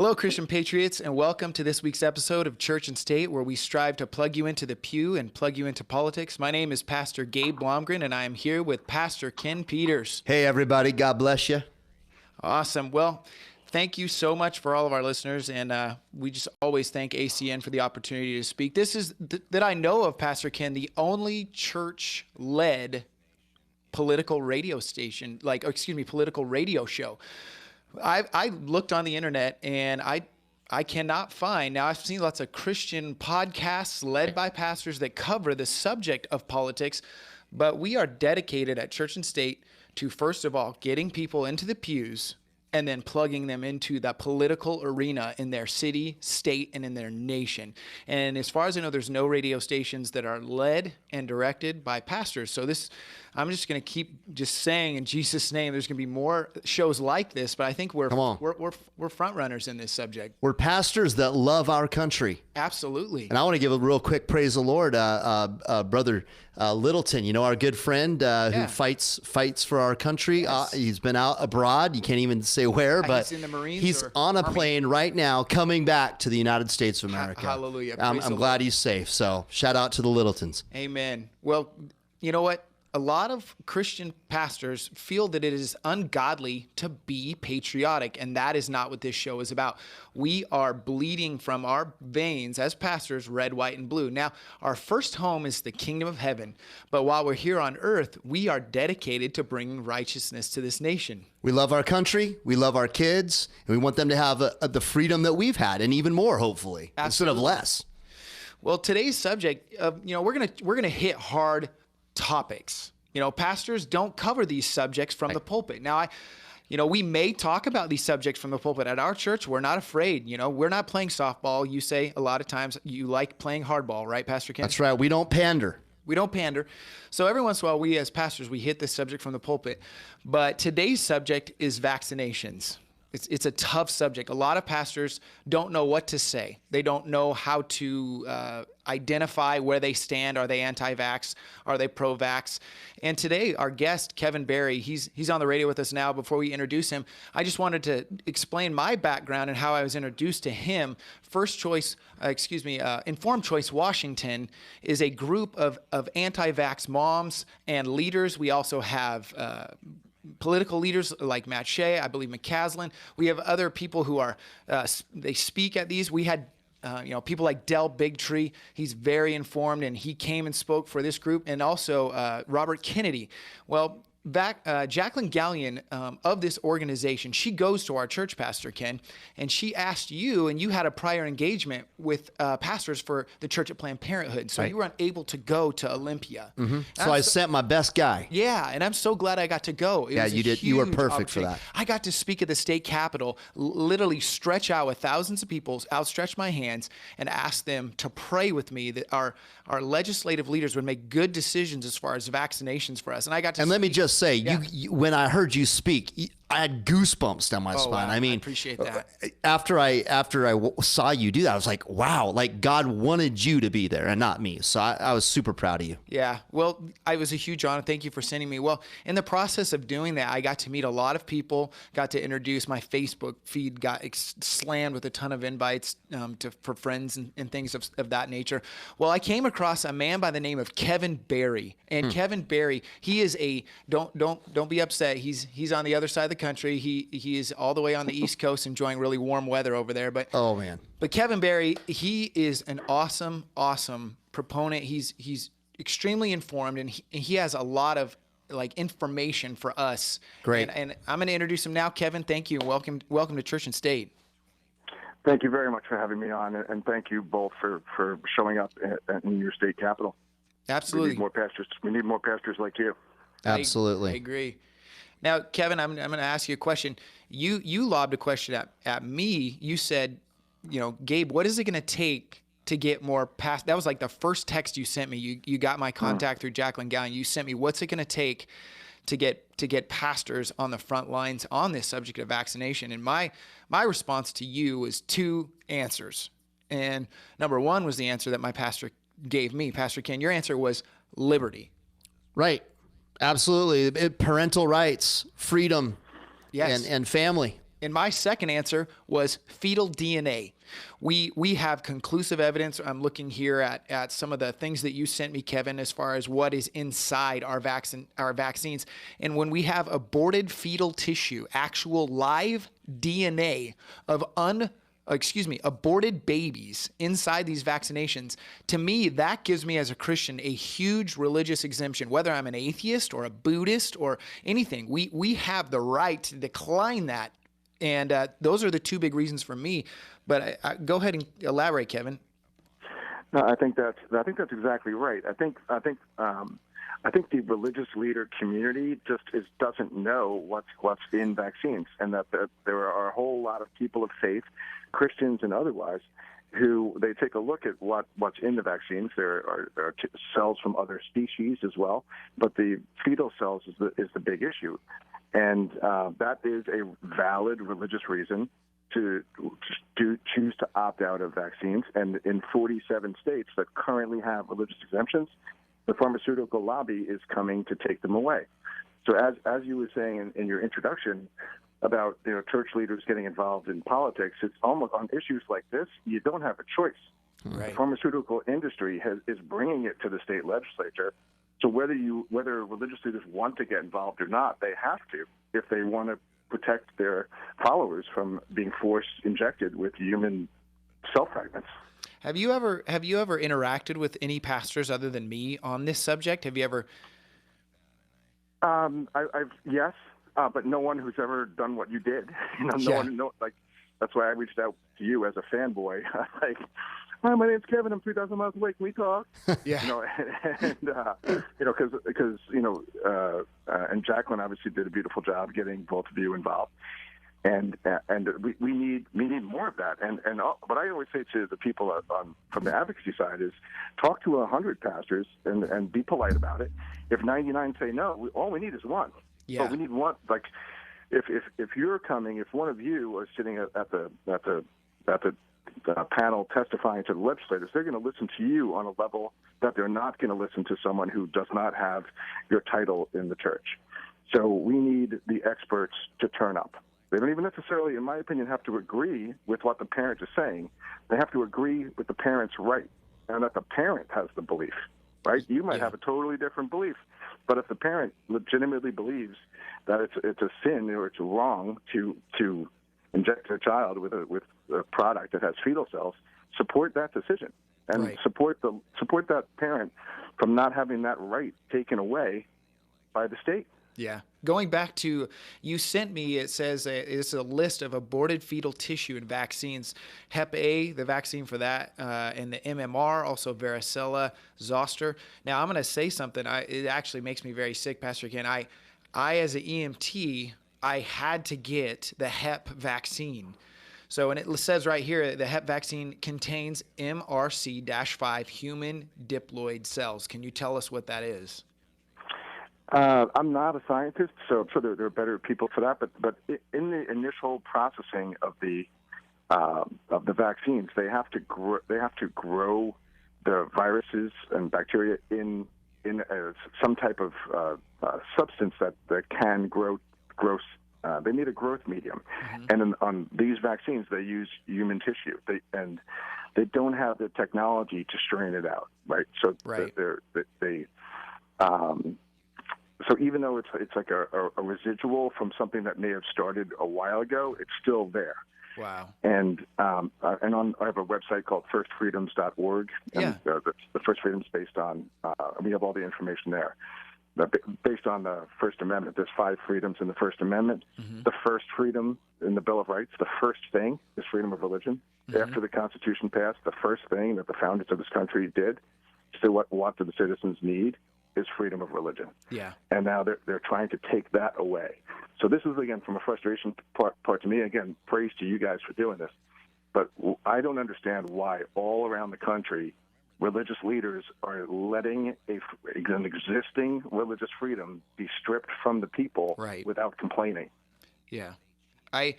Hello, Christian Patriots, and welcome to this week's episode of Church and State, where we strive to plug you into the pew and plug you into politics. My name is Pastor Gabe Blomgren, and I am here with Pastor Ken Peters. Hey, everybody. God bless you. Awesome. Well, thank you so much for all of our listeners, and we just always thank ACN for the opportunity to speak. This is, that I know of, Pastor Ken, the only church-led political radio station, political radio show. I looked on the internet and I cannot find, now I've seen lots of Christian podcasts led by pastors that cover the subject of politics, but we are dedicated at Church and State to, first of all, getting people into the pews and then plugging them into the political arena in their city, state, and in their nation. And as far as I know, there's no radio stations that are led and directed by pastors. So I'm just going to keep just saying in Jesus' name, there's going to be more shows like this, but I think we're front runners in this subject. We're pastors that love our country. Absolutely. And I want to give a real quick praise the Lord, Brother Littleton, our good friend who fights for our country. Yes. He's been out abroad. You can't even say where, but he's in the Marines. He's on a plane right now coming back to the United States of America. Hallelujah. I'm glad he's safe. So shout out to the Littletons. Amen. Well, you know what? A lot of Christian pastors feel that it is ungodly to be patriotic, and that is not what this show is about. We are bleeding from our veins as pastors, red, white, and blue. Now, our first home is the kingdom of heaven, but while we're here on earth, we are dedicated to bringing righteousness to this nation. We love our country, we love our kids, and we want them to have the freedom that we've had, and even more, hopefully, instead of less. Well, today's subject, we're gonna hit hard topics. Pastors don't cover these subjects from the pulpit. Now, we may talk about these subjects from the pulpit. At our church, we're not afraid. We're not playing softball. You say a lot of times you like playing hardball, right, Pastor Ken? That's right. We don't pander. We don't pander. So every once in a while, we as pastors, we hit this subject from the pulpit. But today's subject is vaccinations. It's a tough subject. A lot of pastors don't know what to say. They don't know how to identify where they stand. Are they anti-vax? Are they pro-vax? And today, our guest, Kevin Barry, he's on the radio with us now. Before we introduce him, I just wanted to explain my background and how I was introduced to him. Informed Choice Washington is a group of anti-vax moms and leaders. We also have political leaders like Matt Shea, I believe McCaslin. We have other people who are, they speak at these. We had, people like Del Bigtree. He's very informed, and he came and spoke for this group. And also Robert Kennedy. Well, Jacqueline Gallion of this organization, she goes to our church, Pastor Ken, and she asked you, and you had a prior engagement with pastors for the church at Planned Parenthood, so you were unable to go to Olympia. Mm-hmm. So I sent my best guy. Yeah, and I'm so glad I got to go. You did. You were perfect for that. I got to speak at the state capitol, literally stretch out with thousands of people, outstretch my hands, and ask them to pray with me that our legislative leaders would make good decisions as far as vaccinations for us. And I got to. And let me just say, you when I heard you speak, I had goosebumps down my spine. Wow. I mean, I appreciate that. After I saw you do that, I was like, wow, like God wanted you to be there and not me. So I was super proud of you. Yeah. Well, I was a huge honor. Thank you for sending me. Well, in the process of doing that, I got to meet a lot of people, got to introduce my Facebook feed, got slammed with a ton of invites for friends and things of that nature. Well, I came across a man by the name of Kevin Barry. And Kevin Barry, he is don't be upset. He's on the other side of the country. He is all the way on the East Coast enjoying really warm weather over there. But oh man. But Kevin Barry, he is an awesome proponent. He's extremely informed, and he has a lot of information for us. Great. And I'm going to introduce him now. Kevin, thank you, and welcome to Church and State. Thank you very much for having me on, and thank you both for showing up in your state capitol. Absolutely. We need more pastors. We need more pastors like you. Absolutely. I agree. Now, Kevin, I'm going to ask you a question. You lobbed a question at me. You said, Gabe, what is it going to take to get more past? That was like the first text you sent me. You got my contact through Jacqueline Gallion. You sent me, what's it going to take to get pastors on the front lines on this subject of vaccination? And my response to you was two answers. And number one was the answer that my pastor gave me. Pastor Ken, your answer was liberty. Right. Absolutely. Parental rights, freedom, yes, and family. And my second answer was fetal DNA. We have conclusive evidence. I'm looking here at some of the things that you sent me, Kevin, as far as what is inside our vaccines. And when we have aborted fetal tissue, actual live DNA of aborted babies inside these vaccinations, to me, that gives me as a Christian a huge religious exemption, whether I'm an atheist or a Buddhist or anything. We have the right to decline that. And those are the two big reasons for me. But go ahead and elaborate, Kevin. No, I think that's exactly right. I think the religious leader community just doesn't know what's in vaccines, and that there are a whole lot of people of faith, Christians and otherwise, who they take a look at what's in the vaccines. There are cells from other species as well, but the fetal cells is the big issue. And that is a valid religious reason to choose to opt out of vaccines. And in 47 states that currently have religious exemptions, the pharmaceutical lobby is coming to take them away. So as you were saying in your introduction about church leaders getting involved in politics, it's almost on issues like this, you don't have a choice. Right. The pharmaceutical industry is bringing it to the state legislature. So whether religious leaders want to get involved or not, they have to if they want to protect their followers from being injected with human cell fragments. Have you ever interacted with any pastors other than me on this subject? Have you ever? Yes, but no one who's ever done what you did. That's why I reached out to you as a fanboy. Like, hi, my name's Kevin. I'm 3,000 miles away. Can we talk? Yeah. And Jacqueline obviously did a beautiful job getting both of you involved. And we need more of that. And what I always say to the people from the advocacy side is talk to 100 pastors and be polite about it. If 99 say no, all we need is one. Yeah. So we need one. Like if you're coming, if one of you are sitting at the panel testifying to the legislators, they're going to listen to you on a level that they're not going to listen to someone who does not have your title in the church. So we need the experts to turn up. They don't even necessarily, in my opinion, have to agree with what the parent is saying. They have to agree with the parent's right, and that the parent has the belief, right? You might have a totally different belief, but if the parent legitimately believes that it's a sin or it's wrong to inject their child with a product that has fetal cells, support that decision and support that parent from not having that right taken away by the state. Yeah. Going back to, you sent me, it says it's a list of aborted fetal tissue and vaccines. Hep A, the vaccine for that, and the MMR, also varicella, zoster. Now, I'm going to say something. It actually makes me very sick, Pastor Ken. I as an EMT, I had to get the Hep vaccine. So, and it says right here, the Hep vaccine contains MRC-5 human diploid cells. Can you tell us what that is? I'm not a scientist, so I'm sure there are better people for that. But in the initial processing of the vaccines, they have to grow the viruses and bacteria in some type of substance that can grow. They need a growth medium, and on these vaccines, they use human tissue. They don't have the technology to strain it out, right? So So even though it's like a residual from something that may have started a while ago, it's still there. Wow. And I have a website called firstfreedoms.org. And the First Freedoms based on, we have all the information there. Based on the First Amendment, there's 5 freedoms in the First Amendment. Mm-hmm. The first freedom in the Bill of Rights, the first thing is freedom of religion. Mm-hmm. After the Constitution passed, the first thing that the founders of this country did, so what do the citizens need, is freedom of religion. Yeah. And now they're trying to take that away. So this is, again, from a frustration part to me. Again, praise to you guys for doing this. But I don't understand why all around the country religious leaders are letting an existing religious freedom be stripped from the people without complaining. Yeah. I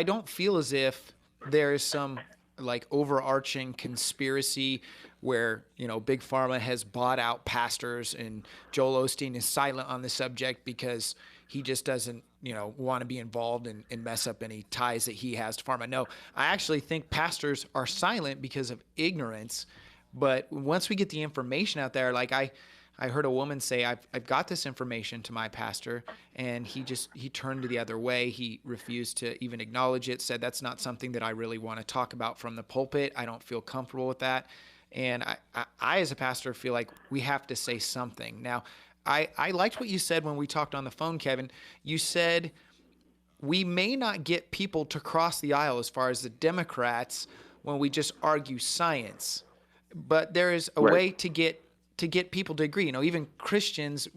don't feel as if there is some like overarching conspiracy where, Big Pharma has bought out pastors and Joel Osteen is silent on the subject because he just doesn't want to be involved and mess up any ties that he has to pharma. No, I actually think pastors are silent because of ignorance. But once we get the information out there, like I heard a woman say, I've got this information to my pastor, and he turned the other way. He refused to even acknowledge it, said that's not something that I really want to talk about from the pulpit. I don't feel comfortable with that. And I as a pastor, feel like we have to say something. Now, I liked what you said when we talked on the phone, Kevin. You said we may not get people to cross the aisle as far as the Democrats when we just argue science, but there is a way to get people to agree. Even Christians,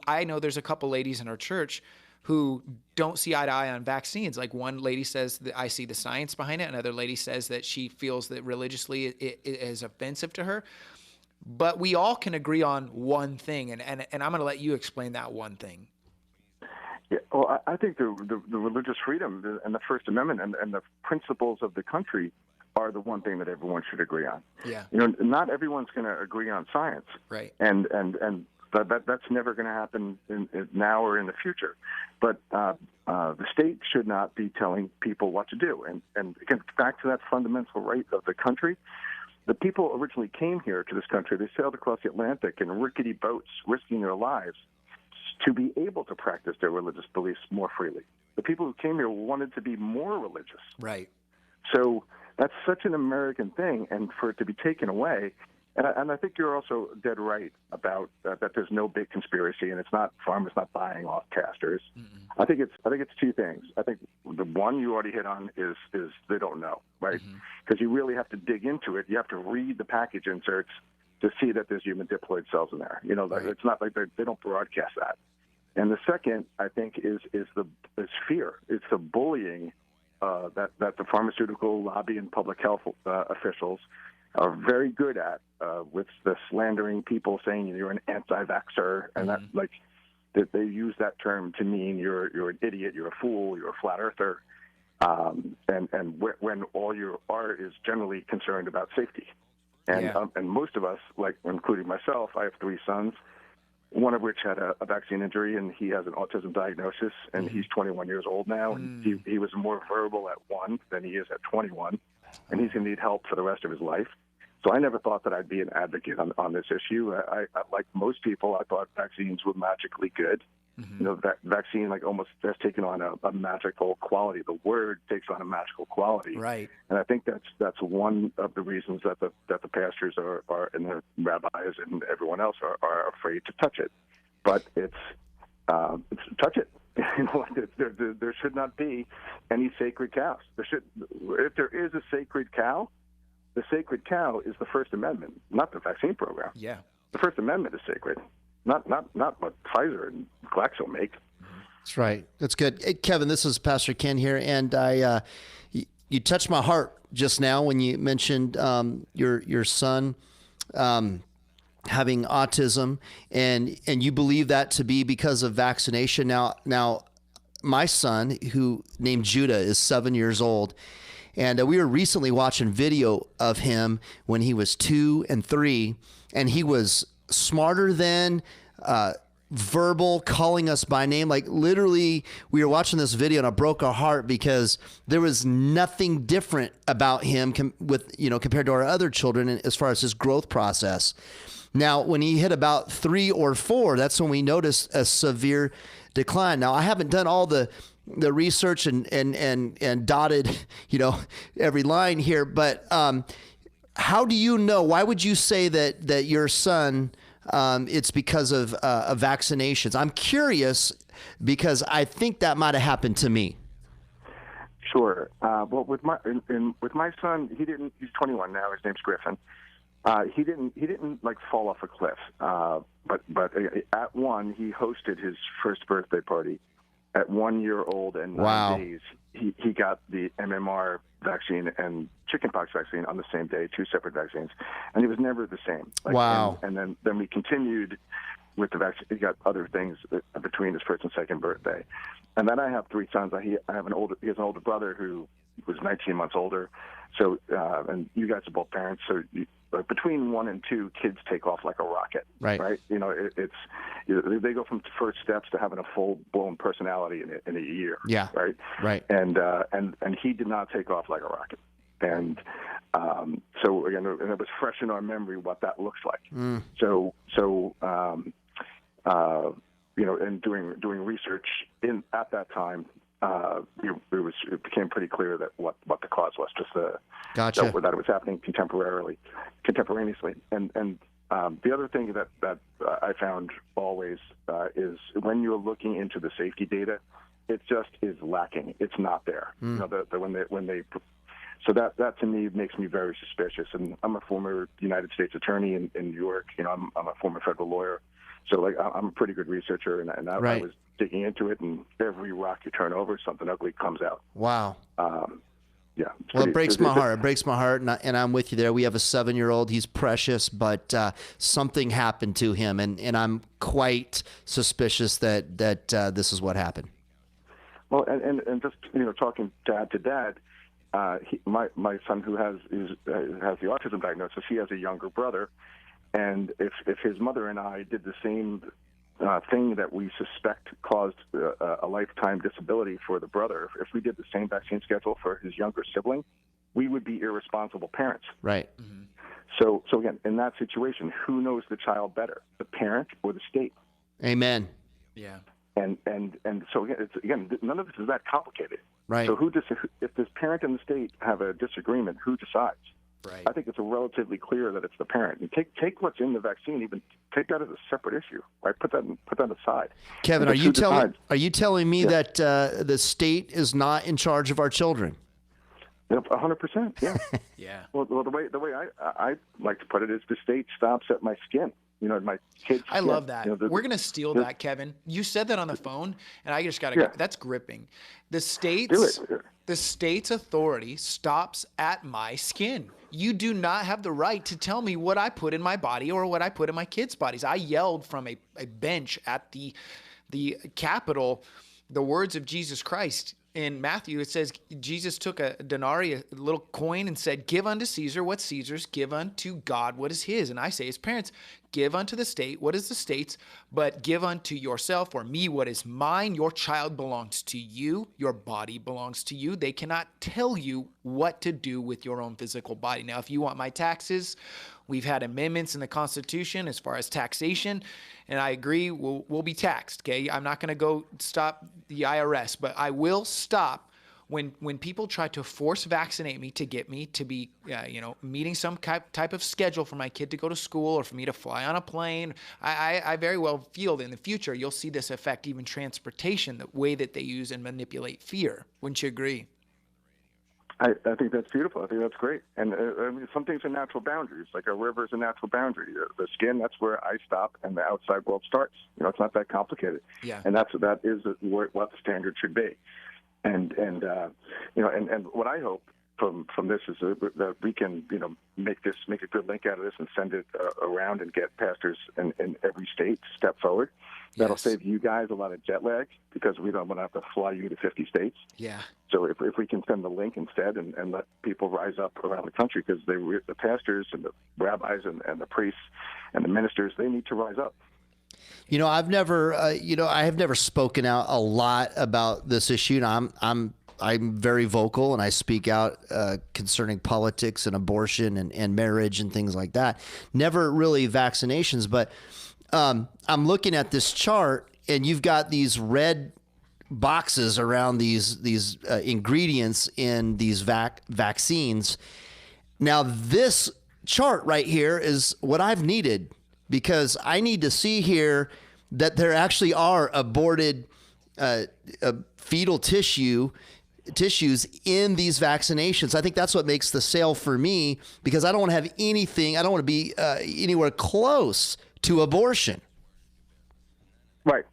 I know there's a couple ladies in our church who don't see eye to eye on vaccines. Like one lady says that I see the science behind it. Another lady says that she feels that religiously it is offensive to her. But we all can agree on one thing, and I'm going to let you explain that one thing. Yeah, well, I think the religious freedom and the First Amendment and the principles of the country are the one thing that everyone should agree on. Yeah. Not everyone's going to agree on science. Right. And that's never going to happen now or in the future. But the state should not be telling people what to do. And again, back to that fundamental right of the country, the people originally came here to this country. They sailed across the Atlantic in rickety boats, risking their lives to be able to practice their religious beliefs more freely. The people who came here wanted to be more religious. Right. So that's such an American thing, and for it to be taken away, and I think you're also dead right about that there's no big conspiracy, and it's not farmers not buying off casters. I think it's two things. I think the one you already hit on is they don't know, right? Because you really have to dig into it. You have to read the package inserts to see that there's human diploid cells in there. Right. It's not like they don't broadcast that. And the second, I think, is fear. It's the bullying that the pharmaceutical lobby and public health officials are very good at, with the slandering people, saying you're an anti-vaxxer, and that that they use that term to mean you're an idiot, you're a fool, you're a flat earther, and when all you are is generally concerned about safety. And most of us, like including myself, I have 3 sons, one of which had a vaccine injury, and he has an autism diagnosis, and he's 21 years old now, and he was more verbal at 1 than he is at 21, and he's going to need help for the rest of his life. So I never thought that I'd be an advocate on this issue. I like most people, I thought vaccines were magically good. That vaccine almost has taken on a magical quality. The word takes on a magical quality, right? And I think that's one of the reasons that the pastors are and the rabbis and everyone else are afraid to touch it. But it's touch it. There should not be any sacred cows. If there is a sacred cow, the sacred cow is the First Amendment, not the vaccine program. Yeah, the First Amendment is sacred. Not what Pfizer and Glaxo make. That's right. That's good. Hey, Kevin, this is Pastor Ken here, and you touched my heart just now when you mentioned your son having autism, and you believe that to be because of vaccination. Now, my son, who named Judah, is 7 years old, and we were recently watching video of him when he was 2 and 3, and he was smarter than verbal, calling us by name. Like literally, we were watching this video and it broke our heart because there was nothing different about him compared to our other children as far as his growth process. Now, when he hit about 3 or 4, that's when we noticed a severe decline. Now, I haven't done all the research and dotted, every line here, but how do you know? Why would you say that your son, it's because of vaccinations? I'm curious because I think that might have happened to me. Sure. Well, with my son, he's 21 now. His name's Griffin. He didn't fall off a cliff. But at 1, he hosted his first birthday party. At 1 year old and 9 days, he got the MMR vaccine and chickenpox vaccine on the same day, 2 separate vaccines, and he was never the same. Wow! And then we continued with the vaccine. He got other things between his first and second birthday, and then I have 3 sons. He has an older brother who was 19 months older. So, and you guys are both parents, so between 1 and 2, kids take off like a rocket. Right. They go from first steps to having a full-blown personality in a year. Yeah. Right. And he did not take off like a rocket. And so again, and it was fresh in our memory what that looks like. And doing research at that time, it became pretty clear that what the cause was, just Gotcha. that it was happening contemporaneously. And the other thing that I found always is when you're looking into the safety data, it just is lacking. It's not there. So that to me makes me very suspicious. And I'm a former United States attorney in New York. I'm a former federal lawyer. So I'm a pretty good researcher, and I was digging into it, and every rock you turn over, something ugly comes out. Wow. Yeah. Well, it breaks my heart. It breaks my heart, and I'm with you there. We have a 7-year-old. He's precious, but something happened to him, and I'm quite suspicious that this is what happened. Well, and just talking dad to dad, my son who has the autism diagnosis, he has a younger brother. And if his mother and I did the same thing that we suspect caused a lifetime disability for the brother, if we did the same vaccine schedule for his younger sibling, we would be irresponsible parents. Right. Mm-hmm. So again, in that situation, who knows the child better, the parent or the state? Amen. Yeah. And so again, none of this is that complicated. Right. So if this parent and the state have a disagreement, who decides? Right. I think it's relatively clear that it's the parent. And take what's in the vaccine, even take that as a separate issue. Right? Put that aside. Kevin, are you telling me that the state is not in charge of our children? 100%. Yeah. Yeah. Well, the way I like to put it is the state stops at my skin. My kids. I love that. We're going to steal that, Kevin. You said that on the phone, and I just got to go. That's gripping. The state's authority stops at my skin. You do not have the right to tell me what I put in my body or what I put in my kids' bodies. I yelled from a bench at the Capitol the words of Jesus Christ. In Matthew, it says Jesus took a denarius, a little coin, and said, "Give unto Caesar what Caesar's, give unto God what is his." And I say as parents, give unto the state what is the state's, but give unto yourself or me what is mine. Your child belongs to you. Your body belongs to you. They cannot tell you what to do with your own physical body. Now, if you want my taxes, we've had amendments in the Constitution as far as taxation, and I agree, we'll be taxed, okay? I'm not going to go stop the IRS, but I will stop when people try to force vaccinate me to get me to be, meeting some type of schedule for my kid to go to school or for me to fly on a plane. I very well feel that in the future you'll see this affect even transportation, the way that they use and manipulate fear. Wouldn't you agree? I think that's beautiful. I think that's great. And some things are natural boundaries, like a river is a natural boundary. The skin, that's where I stop and the outside world starts. It's not that complicated. Yeah. And that is what the standard should be. And what I hope from this is that we can, make a good link out of this and send it around and get pastors in every state to step forward. That'll save you guys a lot of jet lag because we don't want to have to fly you to 50 states. Yeah. So if we can send the link instead and let people rise up around the country, because the pastors and the rabbis and the priests and the ministers, they need to rise up. I've never, I have never spoken out a lot about this issue. I'm very vocal and I speak out concerning politics and abortion and marriage and things like that. Never really vaccinations, but I'm looking at this chart and you've got these red boxes around these ingredients in these vaccines. Now, this chart right here is what I've needed, because I need to see here that there actually are aborted fetal tissues in these vaccinations. I think that's what makes the sale for me, because I don't want to have anything. I don't want to be anywhere close to abortion. Right.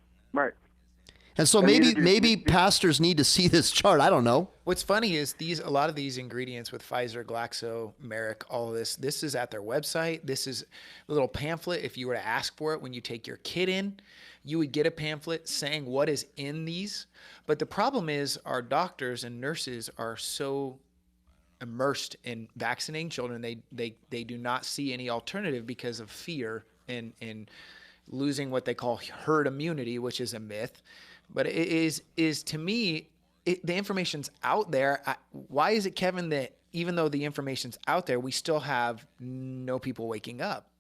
And so maybe pastors need to see this chart. I don't know. What's funny is a lot of these ingredients with Pfizer, Glaxo, Merck, all of this is at their website. This is a little pamphlet. If you were to ask for it when you take your kid in, you would get a pamphlet saying what is in these. But the problem is our doctors and nurses are so immersed in vaccinating children. They do not see any alternative because of fear and losing what they call herd immunity, which is a myth. But it is to me, the information's out there. Why is it, Kevin, that even though the information's out there, we still have no people waking up?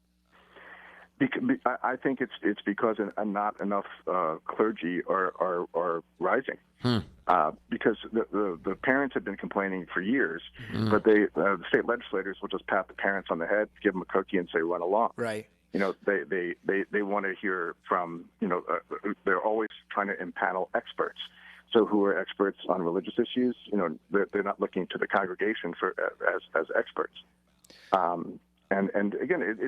I think it's because not enough clergy are rising. Because the parents have been complaining for years, but the state legislators will just pat the parents on the head, give them a cookie, and say run along. Right. You know, they want to hear from, they're always trying to impanel experts. So who are experts on religious issues? They're not looking to the congregation as experts. And again,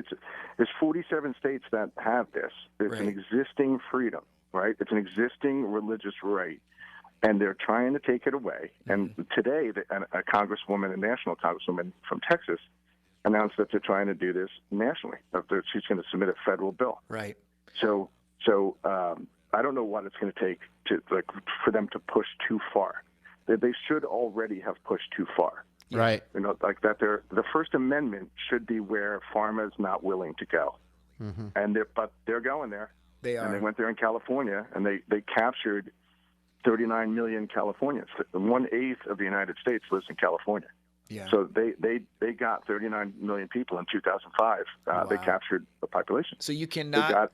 there's 47 states that have this. It's an existing freedom, right? It's an existing religious right, and they're trying to take it away. And today, a congresswoman, a national congresswoman from Texas, announced that they're trying to do this nationally. That she's going to submit a federal bill. Right. So I don't know what it's going to take for them to push too far. They should already have pushed too far. Right. Like that. The First Amendment should be where pharma is not willing to go, but they're going there. They are. And they went there in California, and they captured 39 million Californians. 1/8 of the United States lives in California. Yeah. So they got 39 million people in 2005. Wow. They captured the population. So you cannot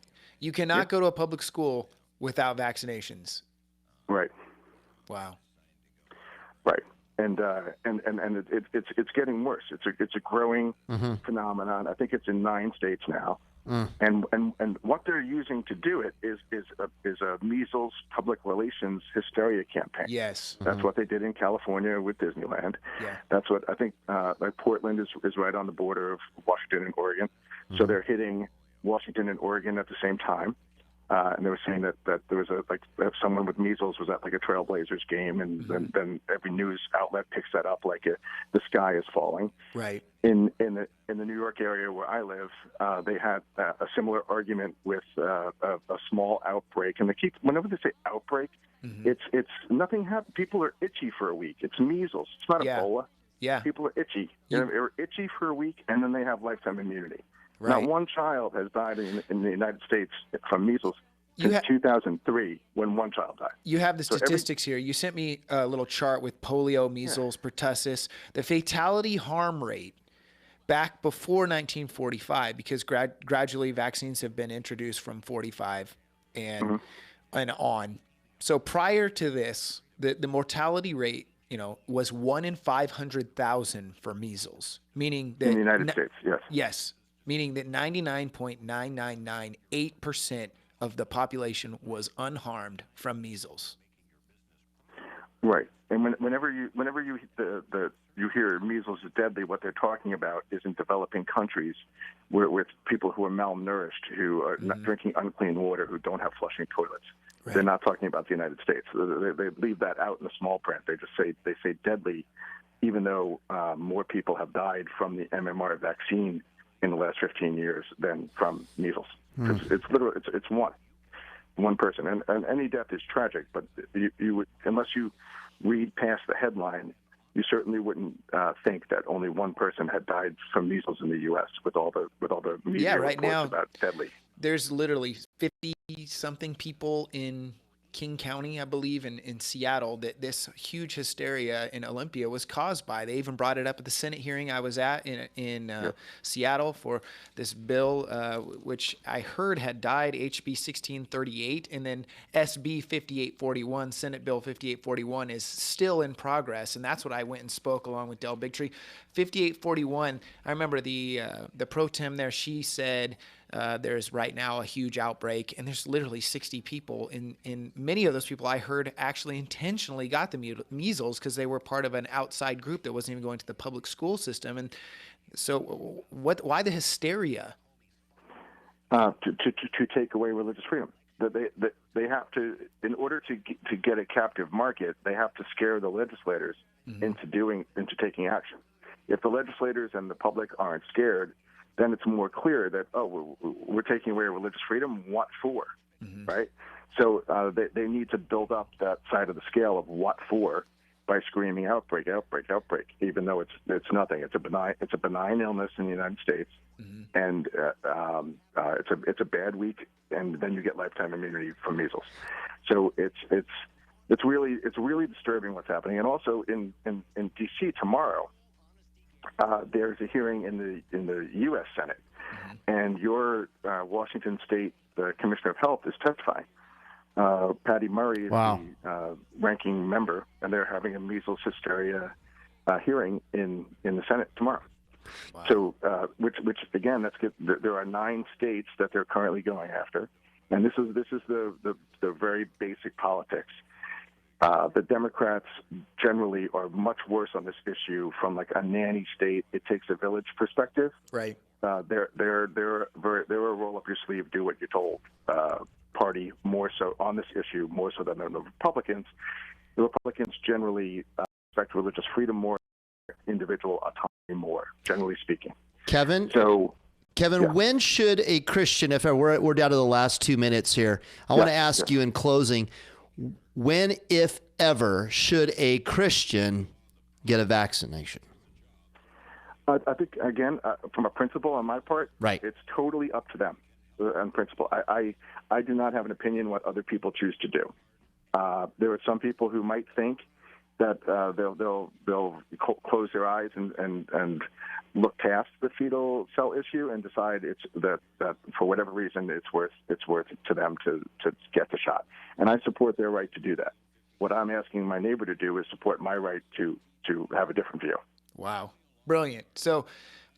go to a public school without vaccinations. Right. Wow. Right. And it's getting worse. It's a growing phenomenon. I think it's in 9 states now. And what they're using to do it is a measles public relations hysteria campaign. Yes. That's what they did in California with Disneyland. Yeah. That's what I think. Like Portland is right on the border of Washington and Oregon, so they're hitting Washington and Oregon at the same time. And they were saying that there was someone with measles was at like a Trailblazers game, and then every news outlet picks that up like the sky is falling. Right. In the New York area where I live, they had a similar argument with a small outbreak, and whenever they say outbreak, it's nothing happened. People are itchy for a week. It's measles. It's not Ebola. Yeah. People are itchy. They're itchy for a week, and then they have lifetime immunity. Right. Not one child has died in the United States from measles since 2003, when one child died. You have the statistics here. You sent me a little chart with polio, measles, pertussis. The fatality harm rate back before 1945, because gradually vaccines have been introduced from 45 and on. So prior to this, the mortality rate, was 1 in 500,000 for measles, meaning that in the United States, yes. Yes. Meaning that 99.9998% of the population was unharmed from measles. Right, and whenever you hear measles is deadly, what they're talking about is in developing countries with people who are malnourished, who are not drinking unclean water, who don't have flushing toilets. Right. They're not talking about the United States. They leave that out in the small print. They say deadly, even though more people have died from the MMR vaccine in the last 15 years than from measles. It's literally it's one person, and any death is tragic. But you would, unless you read past the headline, you certainly wouldn't think that only one person had died from measles in the U.S. with all the media right reports now, about deadly. There's literally 50-something people in King County, I believe, in Seattle, that this huge hysteria in Olympia was caused by. They even brought it up at the Senate hearing I was at in Seattle for this bill, which I heard had died, HB 1638, and then SB 5841, Senate Bill 5841, is still in progress, and that's what I went and spoke along with Del Bigtree. 5841, I remember the pro tem there, she said, there's right now a huge outbreak, and there's literally 60 people. In many of those people I heard actually intentionally got the measles because they were part of an outside group that wasn't even going to the public school system. And so, why the hysteria? To take away religious freedom. That they have to, in order to get a captive market, they have to scare the legislators into taking action. If the legislators and the public aren't scared, then it's more clear that, we're taking away religious freedom. What for? Right? So they need to build up that side of the scale of what for, by screaming outbreak, outbreak, outbreak, even though it's nothing. It's a benign illness in the United States, and it's a bad week, and then you get lifetime immunity from measles. So it's really disturbing what's happening. And also in D.C. tomorrow, there's a hearing in the U.S. Senate, and your Washington State Commissioner of Health is testifying. Patty Murray is the ranking member, and they're having a measles hysteria hearing in the Senate tomorrow. Wow. So, which again, that's good. There are 9 states that they're currently going after, and this is the very basic politics. The Democrats generally are much worse on this issue from like a nanny state, it takes a village perspective. Right. They're a roll up your sleeve, do what you're told party more so on this issue, more so than the Republicans. The Republicans generally respect religious freedom more, individual autonomy more, generally speaking. Kevin, yeah. When should a Christian, if we're down to the last 2 minutes here, I want to ask you in closing, when, if ever, should a Christian get a vaccination? I think, again, from a principle on my part, right, it's totally up to them on principle. I do not have an opinion what other people choose to do. There are some people who might think that they'll close their eyes and look past the fetal cell issue and decide that for whatever reason it's worth it to them to get the shot. And I support their right to do that. What I'm asking my neighbor to do is support my right to have a different view. Wow. Brilliant. So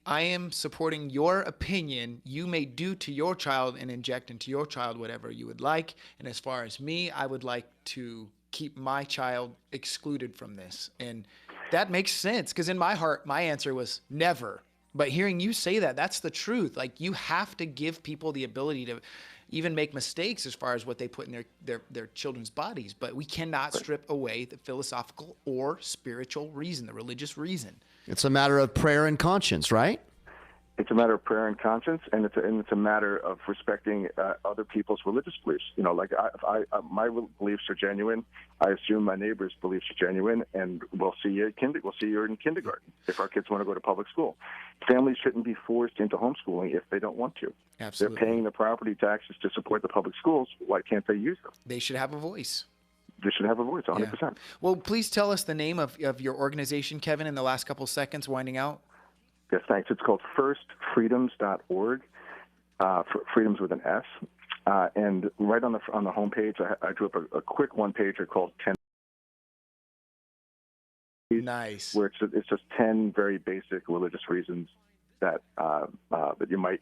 I am supporting your opinion. You may do to your child and inject into your child whatever you would like. And as far as me, I would like to keep my child excluded from this. And that makes sense, because in my heart, my answer was never. But hearing you say that, that's the truth. Like, you have to give people the ability to even make mistakes as far as what they put in their children's bodies. But we cannot strip away the philosophical or spiritual reason, the religious reason. It's a matter of prayer and conscience, right? It's a matter of prayer and conscience, and it's a matter of respecting other people's religious beliefs. You know, like my beliefs are genuine. I assume my neighbor's beliefs are genuine, and we'll see you in kindergarten if our kids want to go to public school. Families shouldn't be forced into homeschooling if they don't want to. Absolutely. They're paying the property taxes to support the public schools. Why can't they use them? They should have a voice. They should have a voice, 100%. Yeah. Well, please tell us the name of your organization, Kevin, in the last couple seconds, winding out. Yes, thanks. It's called firstfreedoms.org, freedoms with an S. And right on the homepage, I drew up a quick one-pager called 10. Nice. Where it's just 10 very basic religious reasons that that you might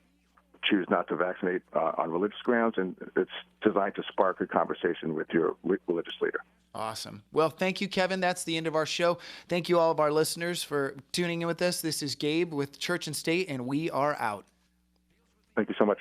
choose not to vaccinate on religious grounds, and it's designed to spark a conversation with your religious leader. Awesome. Well, thank you, Kevin. That's the end of our show. Thank you all of our listeners for tuning in with us. This is Gabe with Church and State, and we are out. Thank you so much.